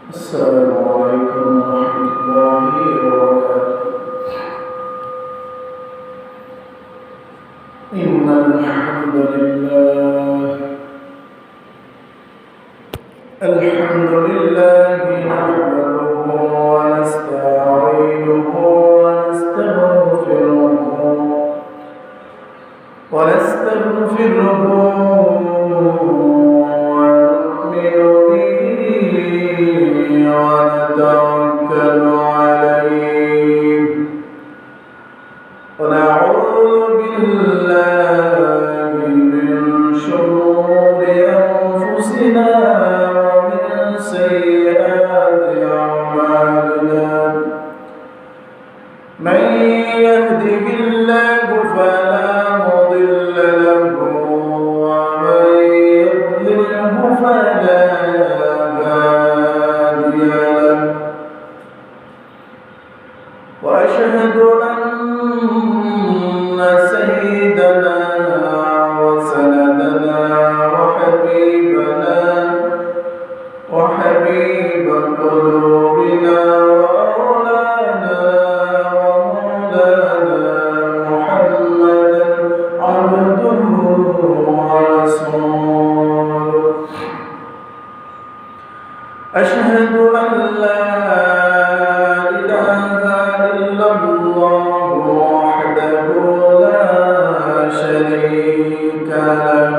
السلام عليكم ورحمة الله وبركاته. إن الحمد لله نحمده ونستعينه ونستغفره ونؤمن به ونتوكل عليه ونعوذ بالله من شرور أنفسنا ومن سيئات أعمالنا. من يهده الله فلا مضل له ومن يضلله فلا هادي له. وأشهد أن سيدنا وسندنا وحبيب قلوبنا ومولانا محمدا عبده ورسوله. أشهد أن لا إله إلا الله وحده لا شريك له.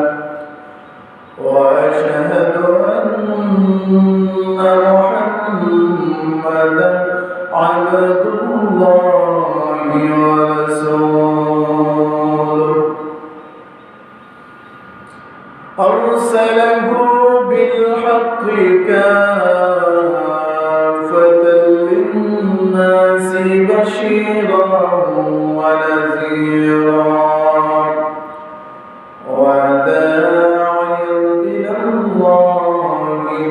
وأشهد أن محمدا عبد الله ورسوله. أرسله بالحق كافة للناس بشيرا ونذيرا وداعيا إلى الله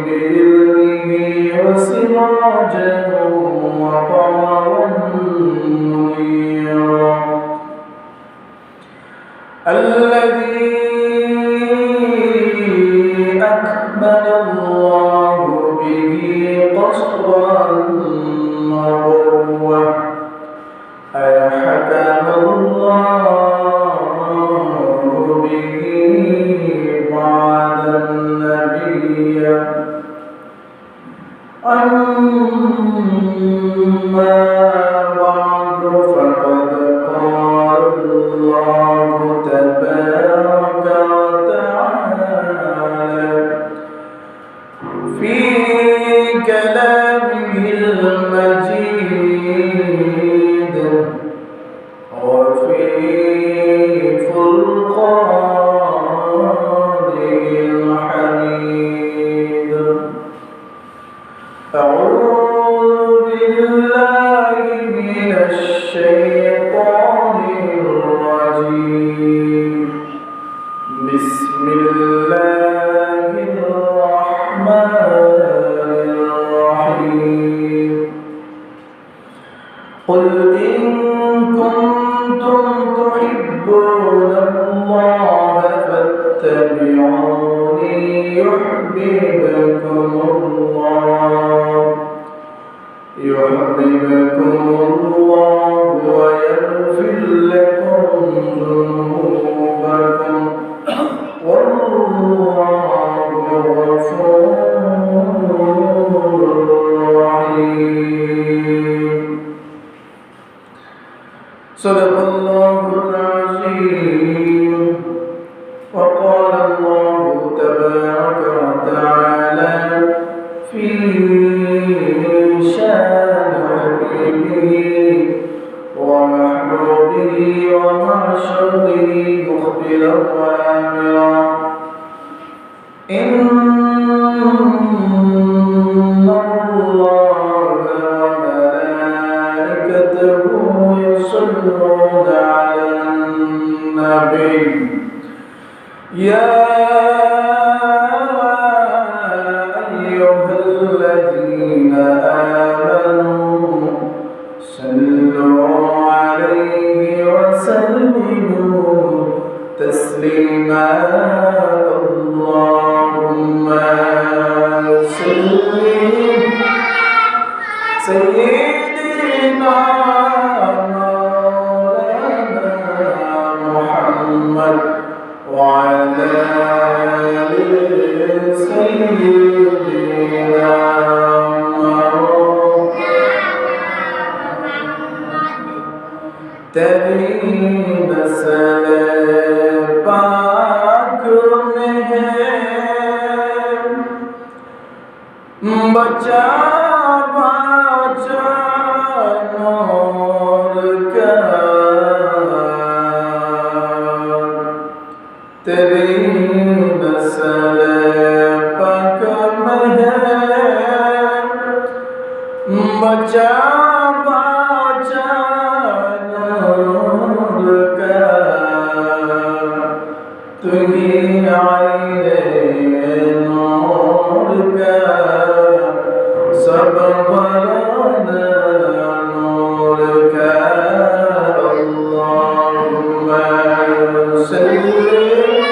بإذنه وسراجا وقمرا منيرا. الذي أكمل الله به قصر النبوة أي حكم الله به بعد النبي. أما بعد فقد قال الله تبارك وتعالى في كلامه المجيد وفي فرقانه الحميد. أعوذ بالله من الشيطان الرجيم. بسم الله الرحمن الرحيم. قل إن كنتم تحبون الله فاتبعوني يحببكم الله ويغفر لكم ذنوبكم والله غفور رحيم. صدق الله العظيم. وقال الله تبارك وتعالى في شان حبيبه ومحبوبه बचा बचा नूर का तेरी नस्ल पाक में है बचा बचा नूर का तू ही आईने नूर का सब बराना नूर का अल्लाहुम्मा सल्ली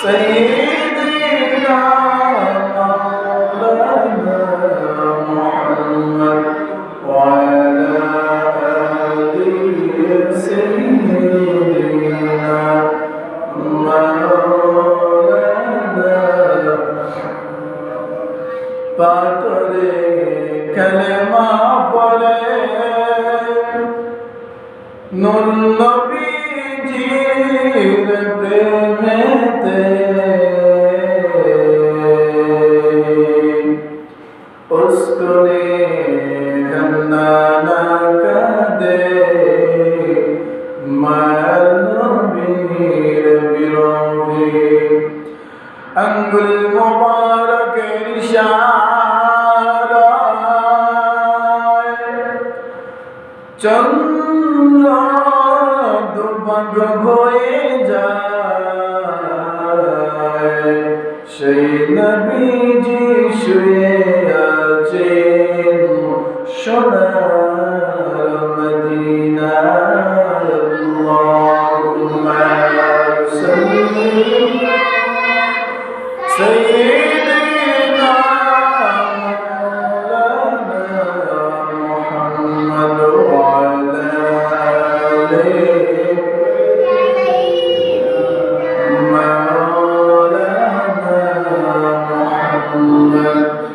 सय्यिदना मौलाना मुहम्मद व अला आलि सय्यिदना पातरे कलमा पड़े नूर नबी जीर प्रेमेते उसको ने गन्ना कदे मार नबीर बिरोही अंगुल मुबारक इशारा चंद्र दुबग হয়ে যায় সেই নবীজি শুয়ে আছেন সোনার মদিনায় আল্লাহুম্মা সাল্লি